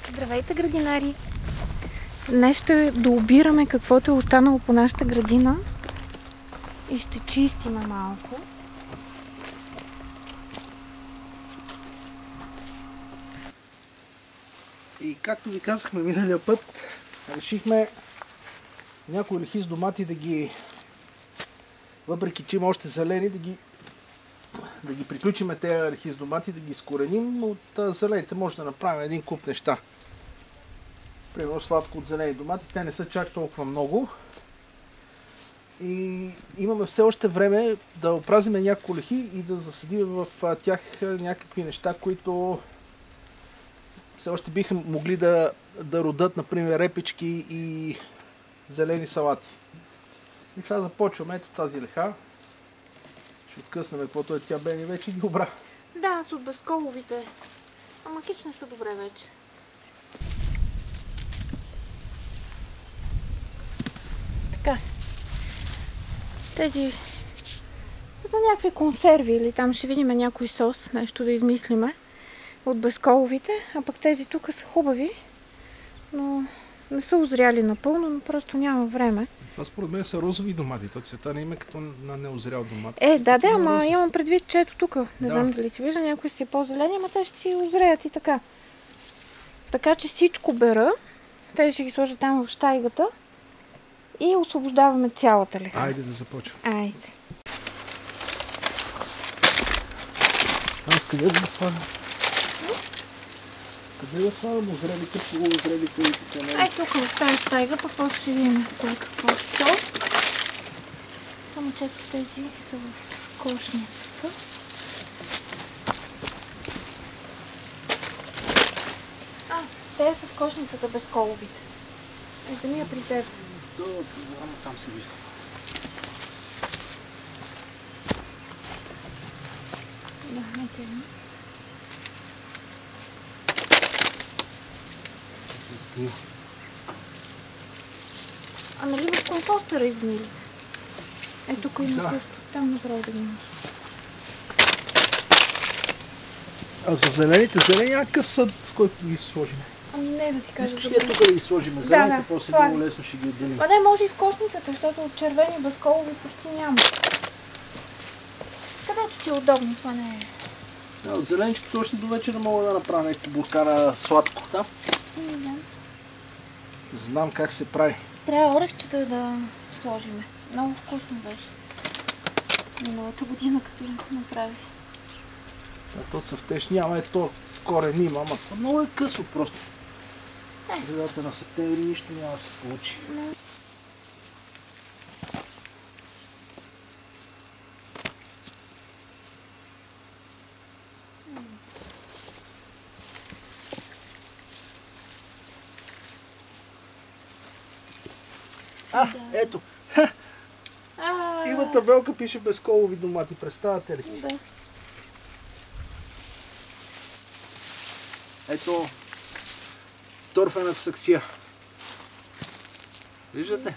Здравейте, градинари! Днес ще дообираме каквото е останало по нашата градина и ще чистиме малко. И както ви казахме миналия път, решихме някои лехи с домати да ги, въпреки че има още зелени, да ги приключиме тези лехи с домати, да ги изкореним. От зелените може да направим един куп неща. Примерно сладко от зелени домати, те не са чак толкова много. И имаме все още време да опразиме няколко лехи и да засадим в тях някакви неща, които все още биха могли да родат, например, репички и зелени салати. И сега започваме. Ето тази леха. Ще откъснем каквото е тя. Бени вече ги обра. Да, с безколовите. Ама хич не са добре вече. Така. Тези за някакви консерви или там ще видим някой сос, нещо да измислиме от безколовите, а пък тези тук са хубави, но не са озряли напълно, но просто няма време. Това според мен са розови домати, то цвета не има като на неозрял домат. Да, ама имам предвид, че ето тук, не знам дали си вижда, някои си по-зелени, ама те ще си озреят и така. Така че всичко бера, те ще ги сложа там в щайгата и освобождаваме цялата леха. Айде да започваме. Айде. Аз къде да слагам? Къде да слагам озрелите, полуозрелите и се не? Ай, тук в тази щайга, пък после ще видим кой какво ще. Само че тези са в кошницата. Те са в кошницата без коловите. Вземи я при теб. Ама там се вижда. Да, не тема. А нали в компостера изгнилите? Ето тук има също. Там направо да ги имаш. А за зелените, зелени някакъв съд, в който ги сложим? Ами не да ти кажа. Искаш ли тук да ги сложим? Зелените после много лесно ще ги отделим. А не, може и в кошницата, защото от червени безколови почти няма. Където ти е удобно, това не е. От зеленичките още до вечера мога да направя някаква буркана сладко там. Знам как се прави. Трябва орехчета да сложиме. Много вкусно беше. Миналата година, като направих. То цъфтеж няма, ето корен има, ама това много е късно просто. Средата на септември нищо няма да се получи. Ето! Има табелка, пише безколови домати. Представяте ли си? Да. Ето торфената саксия. Виждате?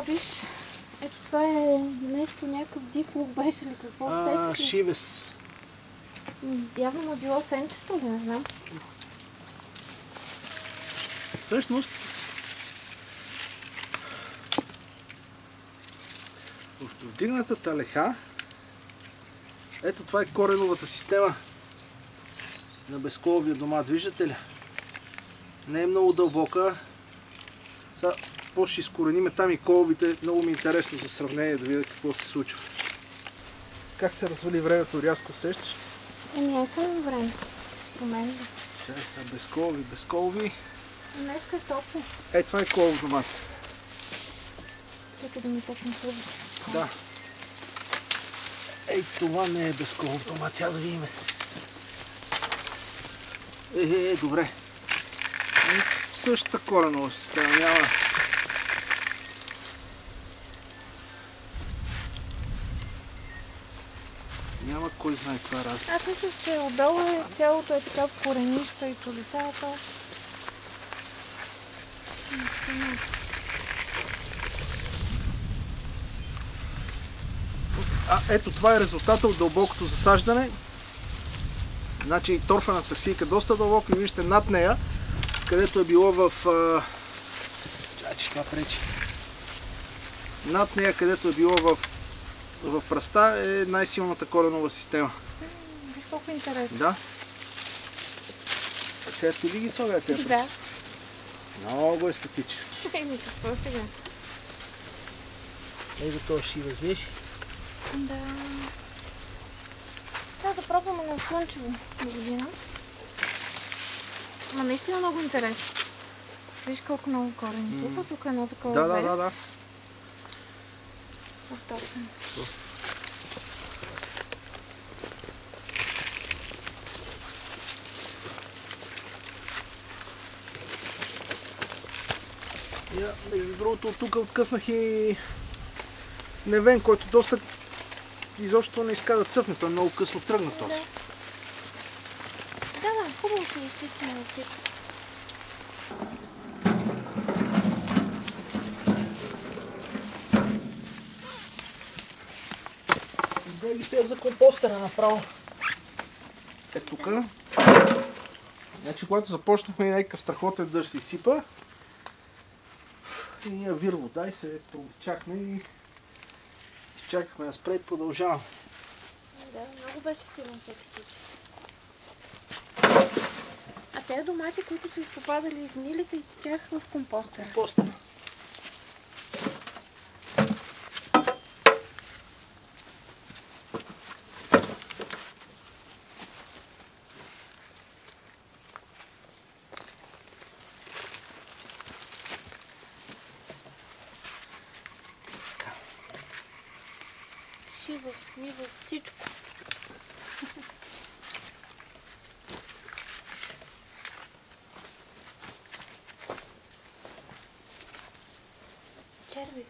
Виж, ето това е нещо, някакъв див лук беше ли какво? Шивес. Явно му е било сенчето ли, не знам. Всъщност, в вдигнатата леха, ето това е кореновата система на безколовия домат. Виждате ли? Не е много дълбока. Сега после ще изкорениме там и коловите. Много ми е интересно за сравнение да видя какво се случва. Как се развали времето, рязко усещаш? Не съм време. Променя. Чай са безколови. Днеска е топло. Това е колов домат. Чакай да ми пъкне хубаво. Да. Това не е безколов домат. Тя да видим. Добре. Същата коренова система няма. Няма кой знае каква разлика. Аз мисля, че отдолу цялото е така в коренища и чулитата. Ето това е резултата от дълбокото засаждане. Значи торфена саксийка доста дълбоко и вижте над нея, където е било в... това пречи. Над нея, където е било в пръста, е най-силната коренова система. Колко интересно. Да. Сега ти ли ги слагат тези? Да. Много естетически. Еми, какво сега? Ето това ще си развиеш. Да. Трябва да пробваме на слънчево до година. Ама наистина много интересно. Виж колко много корени. Тук е едно такова. Да. Устойчиво. Между другото, тук откъснах и невен, който доста изобщо не иска да цъфне. Той е много късно тръгна този. Да, хубаво ще изчистим на всичко. Да ги стоя за компостера направо. Е тук. Значи, когато започнахме някакъв страхотен дъжд се изсипа, и ние вир вода и се проличахме и чакахме да спре и продължавам. Да, много беше силен всеки случай. А тези домати, които са изпопадали из гнилите, и тях в компостера. Компостера. Ми във всичко. Черви.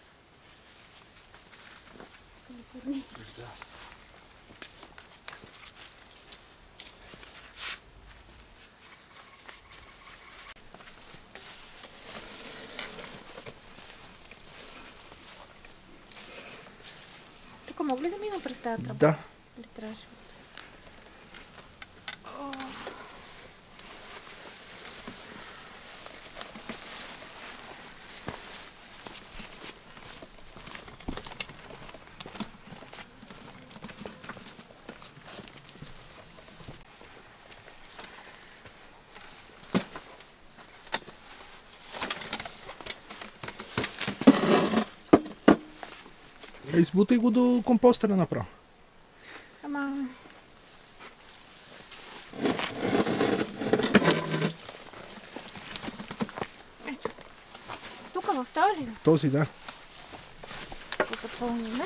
Калифорния. Да. Тук мога ли да мина през тази тръба? Да. Или трябваше? Избутай го до компостера направо. Ама... Ето. Тук в този? Този, да. Тук запълниме.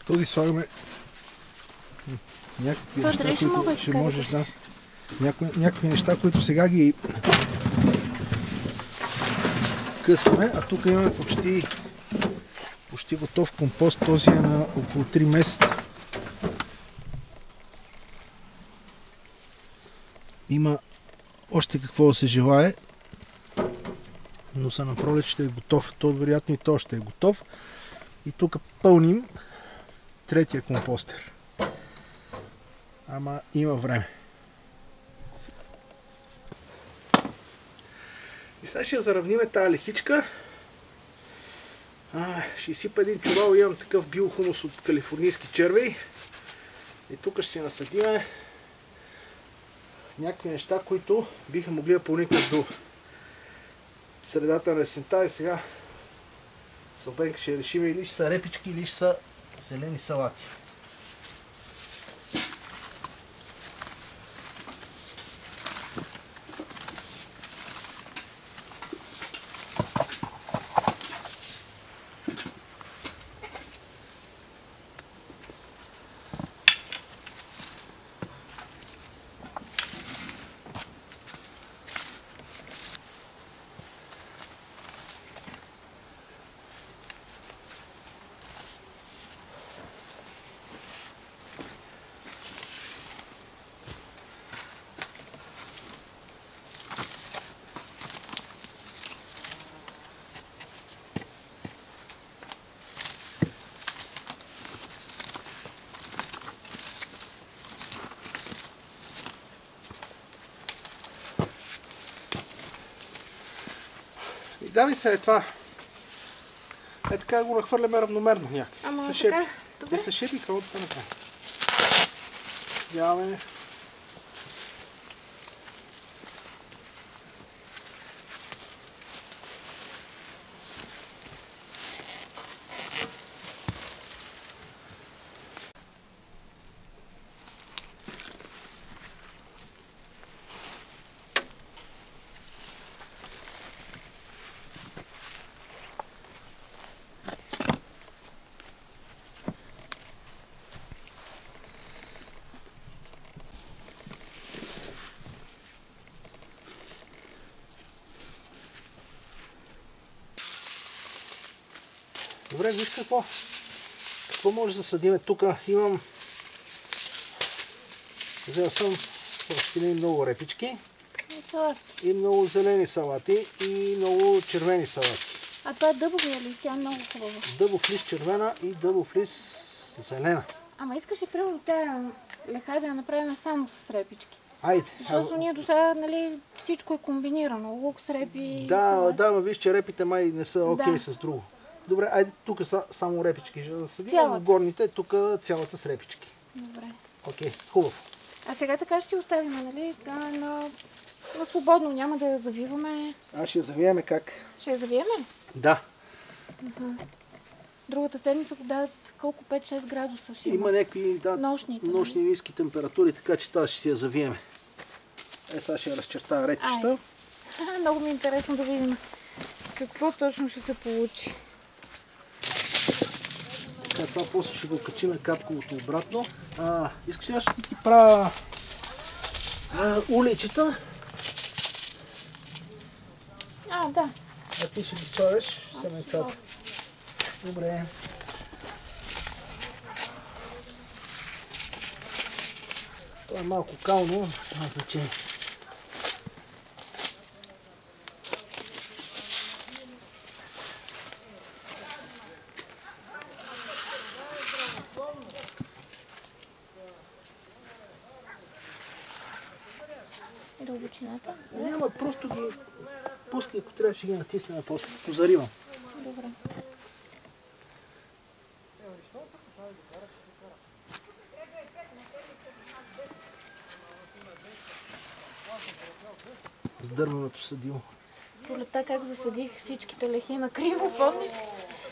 Този слагаме някакви неща, които ще можеш да... Някакви неща, които сега ги късаме, а тук имаме почти готов компост. Този е на около 3 месеца. Има още какво да се желае, но са напролет ще е готов. То вероятно и то ще е готов. И тук пълним третия компостер. Ама има време. И сега ще заравниме тази лехичка. Ще изсипа един чувал. Имам такъв биохумус от калифорнийски червей. И тук ще си насадиме някакви неща, които биха могли да проникнат до средата на есента. И сега Сълбенка ще решим или ще са репички, или ще са зелени салати. Гави се е това. Е така го нахвърляме равномерно някакси. Ама Се така, шепи. добре. Те се шепиха от това направи. Яваме. Добре, виж какво. Какво може да съдиме тук? Имам... Взел съм почти много репички. И много зелени салати и много червени салати. А това е дъбовия лист, тя е много хубава. Дъбов лист червена и дъбов лист зелена. Ама искаш ли примерно тая леха да я направим само с репички? Айде. Защото ние до сега, нали, всичко е комбинирано. Лук с репи... Да, но виж, че репите май не са окей Да. с друго. Добре, айде тук са само репички. Ще да съдим, Цялата. но горните тук цялата с репички. Добре. Окей, хубаво. А сега така ще си оставим, нали? На свободно, няма да я завиваме. Аз ще я завиеме как? Ще я завиеме? Да. Другата седмица да колко 5-6 градуса ще Има някакви нощните, нощни ниски температури, така че тази ще си я завиеме. Сега ще я разчертая редчета. Много ми е интересно да видим какво точно ще се получи. Така, това после ще го качим капковото обратно. Искаш ли аз ще ти правя уличета? Да. А ти ще ги слагаш семенцата. Добре. Това е малко кално, няма значение. Дълбочината? Няма, просто ги пускай, ако трябва ще ги натиснем после. Позаривам. Добре. С дървеното съдило. Пролета как засадих всичките лехи на криво, помниш?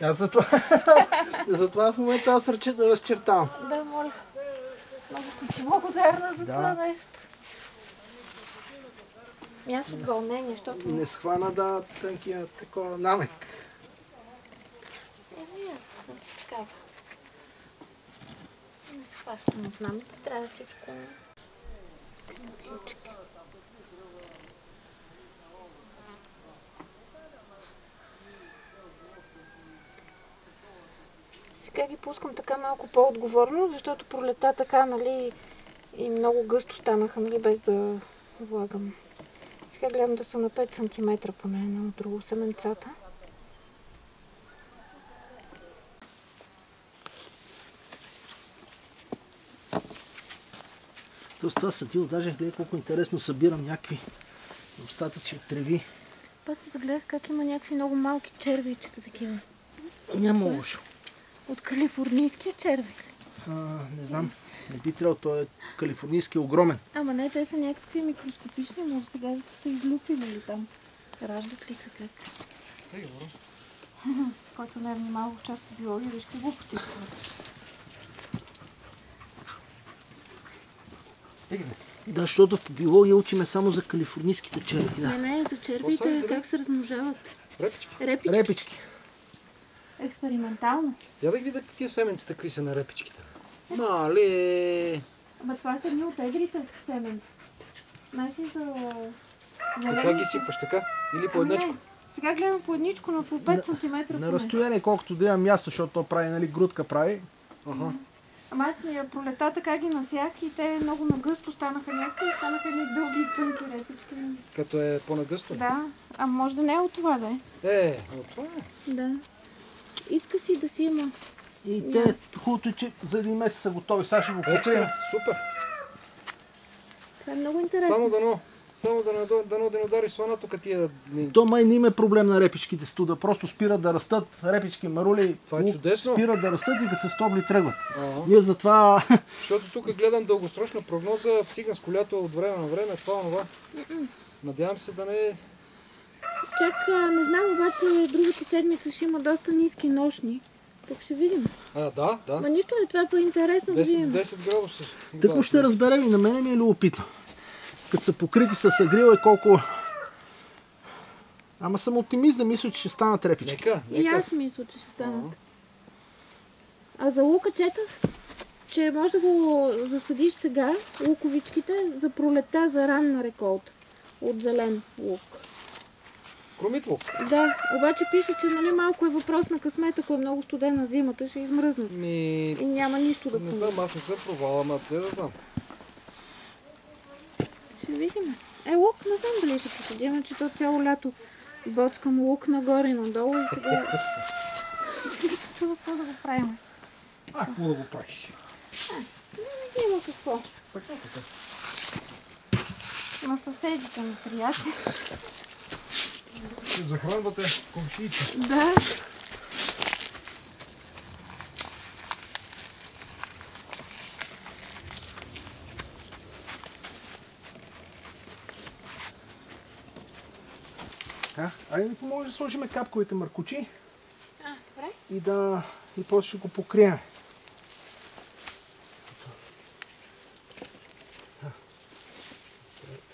Аз затова в момента аз разчертавам. Да, моля. Много съм ти благодарна за това нещо. Аз от вълнение, защото... Не схвана тънкия такова намек. Съм си такава. Не се хващам от намек, трябва всичко... Ключики. Сега ги пускам така малко по-отговорно, защото пролета така, нали, и много гъсто станаха, нали, без да влагам. Сега гледам да са на 5 см поне едно от друго семенцата. Тоест това съдило, даже гледай колко интересно събирам някакви остатъци от треви. После загледах как има някакви много малки червичета такива. Няма лошо. От калифорнийския червик. Не знам. Не би трябвало, той е калифорнийски огромен. Ама не, те са някакви микроскопични, може сега да са се излюпили ли там. Раждат ли се как? Който не е внимавал в част по биология, виж какви глупости. Да, защото в биология учиме само за калифорнийските черви. Да. Не, за червите как се размножават. Репички? Репички. Експериментално. Я да ги видя тия семенцата, какви са на репичките. Мале! Ама това са едни от едрите семенца. Знаеш ли за... И това ги сипваш така? Или по едничко? Сега гледам по едничко, но по 5 см. На разстояние, колкото да има място, защото то прави, нали, грудка прави. Ама аз ми пролета така ги насях и те много нагъсто станаха някакви и станаха едни дълги и тънки репички. Като е по-нагъсто? Да, а може да не е от това да е. От това е. Да. Иска си да си има. И те, хубавото е, че за един месец са готови. Сега ще го покрием. Екстра, супер. Това е много интересно. Само дано Само да не удари сланата, като тия... То май не има проблем на репичките студа. Просто спират да растат. Репички, марули, Това е чудесно. спират да растат и като се стопли тръгват. Ага. Ние затова... Защото тук гледам дългосрочна прогноза, циганско лято от време на време, това. Надявам се да не е... Чак, не знам, обаче другата седмица ще има доста ниски нощни. Тук ще видим. Да. Ма нищо не, това е по-интересно да видим. 10 градуса. Тако ще разберем и на мене ми е любопитно. Като са покрити с агрила и колко... Ама съм оптимист да мисля, че ще станат репички. И аз мисля, че ще станат. А за лука четах, че може да го засадиш сега, луковичките, за пролета, за ранна реколта. От зелен лук. Кромит лук? Да, обаче пише, че нали, малко е въпрос на късмет, ако е много студена зимата, ще измръзнат. И няма нищо да Не знам, аз не съм провала, ама те да знам. Ще видим. Лук, не знам дали ще посадим, че то цяло лято боцкам лук нагоре и надолу и сега... Чува какво да го правим. Какво да го правиш? Има какво. На съседите ми приятели. Ще захранвате комшиите. Да. Айде ми помогнеш да сложим капковите маркучи Добре. и после ще го покрием.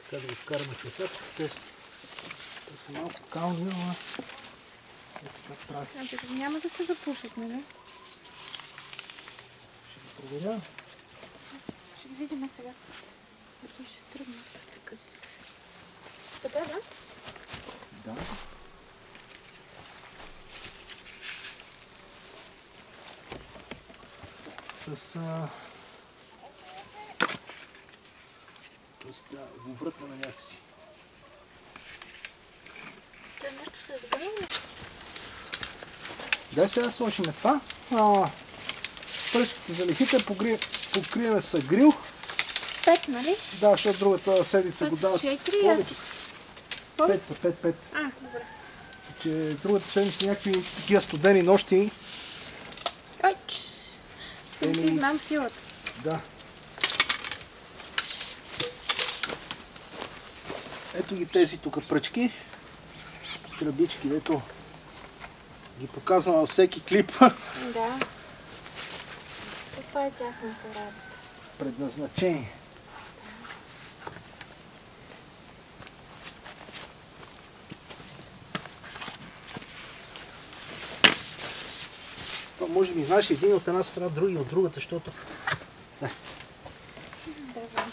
Така да го вкараме в летата. Те са малко кални, ама... Така прави. Значи няма да се запушат, нали? Ще го проверя. Ще ги видим сега. Ето ще тръгнат. Така, да? Да. Тоест да го врътваме някакси. Те нещо се е сгрели. Дай сега сложим това. Пръчките за лихите покриеме с агрил. 5, нали? Да, защото другата седмица го дават. 4. 5 са, 5. Добре. Че другата седмица някакви такива студени нощи. Ойч! Знам силата. Да. Ето ги тези тук пръчки. Тръбички, дето ги показвам във всеки клип. Да. Това е тяхната работа. Предназначение. То може би знаеш един от една страна, други от другата, защото... Да. Давай.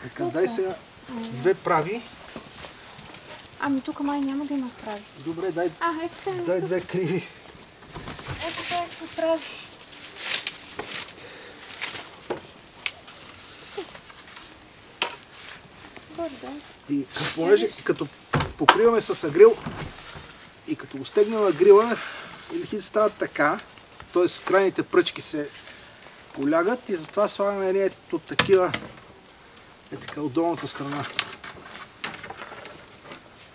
Така, дай сега две прави. Ами тук май няма да има прави. Добре, дай ето две криви. Ето как се прави. И понеже като покриваме с агрил и като го стегнем агрила, лихите стават така, т.е. крайните пръчки се полягат и затова слагаме ето такива, така от долната страна.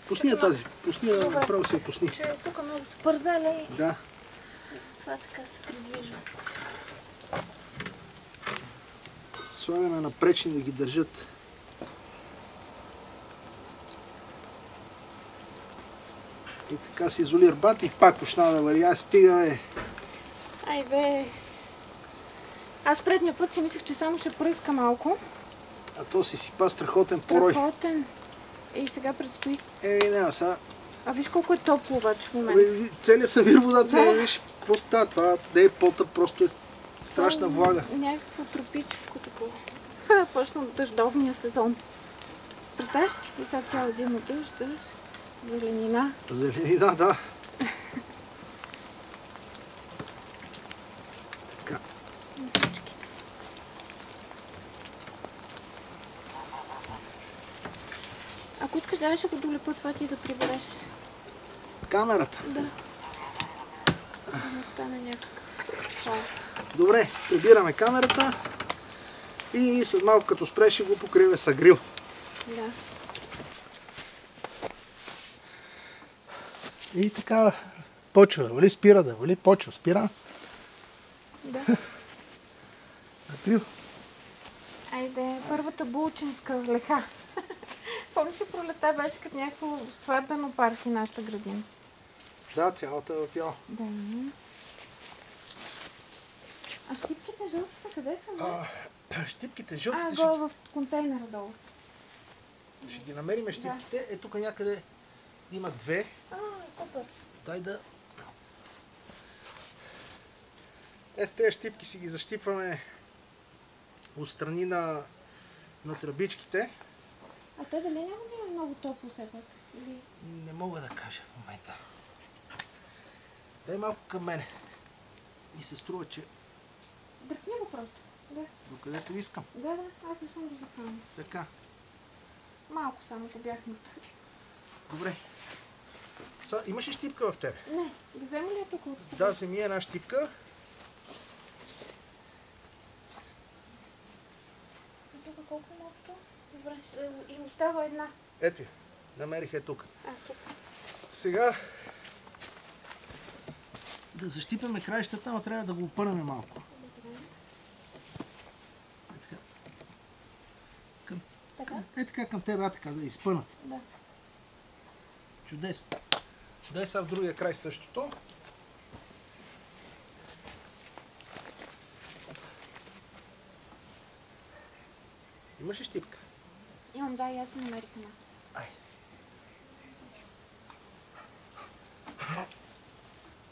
Пусни я тази, направо си я пусни. Че тук много се пързаля и Да. това така се придвижва. Слагаме напречни да ги държат. И така се изолира бат и пак почна да вари. Стига. Ай бе. Аз предния път си мислех, че само ще пръска малко. А то си сипа страхотен порой. Страхотен. И сега предстои. Няма сега. А виж колко е топло обаче в момента. Целият съвир вода, виж какво става. Това не е пота, просто е страшна влага. Някакво тропическо такова. Почна дъждовния сезон. Представяш си? И сега цяла зима дъжд, зеленина. Зеленина, да. Така. Ако искаш, дай ще го долепа това ти да прибереш. камерата. Да. Не стане някакъв. Добре, прибираме камерата и след малко като спре ще го покрием с агрил. Да. И така почва, вали спира, да вали почва, спира. Да. Агрил. Айде, първата булчинска леха. Помниш ли пролета беше като някакво сватбено парти нашата градина? Да, цялата е в бяло. Да. А щипките жълтите къде са? Щипките жълтите Горе в контейнера долу. ще ги намерим щипките. Е, тук някъде има две. Супер. Дай да... С тези щипки си ги защипваме отстрани на тръбичките. А те дали няма да има много топло все пак? Или... Не мога да кажа в момента. Дай малко към мене. И се струва, че Дръпни го просто. Да. докъдето искам. Да, аз не съм да запълня. Така. Малко само те бях на... Добре. Имаш ли щипка в тебе? Не, да взема ли тук от тук? Да, вземи една щипка. Тук колко е малко? Добре, и остава една. Ето я. Намерих тук. Супер. Сега да защипяме краищата, но трябва да го опънем малко. Така към тебе, така да изпънат. Да. Чудесно. Дай сега в другия край същото. Имаш ли щипка? Имам, да, и аз намерих една. Ай.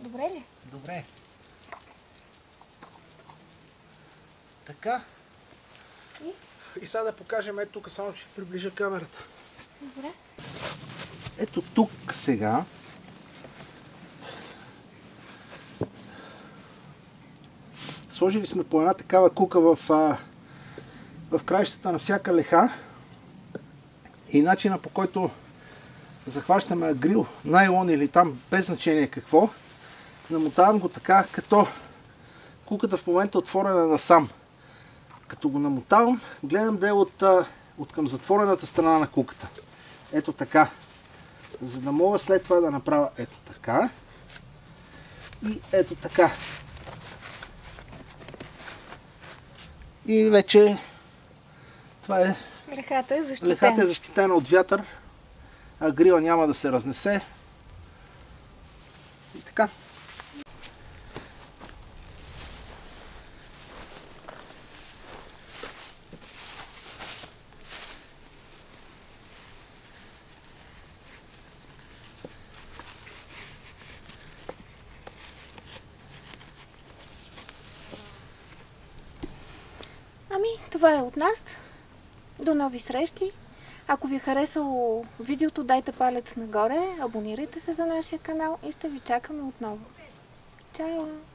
Добре ли? Добре. Така. И сега да покажем, ето тук, само ще приближа камерата. Добре. Ето тук сега сложили сме по една такава кука в краищата на всяка леха и начина, по който захващаме агрил, найлон или там без значение какво, намотавам го така, като куката в момента е отворена насам. Като го намотавам, гледам да е от към затворената страна на куката. Ето така. За да мога след това да направя ето така. И ето така. И вече това е... Лехата е защитена. Лехата е защитена от вятър. Агрила няма да се разнесе. И така. Ами, това е от нас. До нови срещи. Ако ви е харесало видеото, дайте палец нагоре, абонирайте се за нашия канал и ще ви чакаме отново. Чао!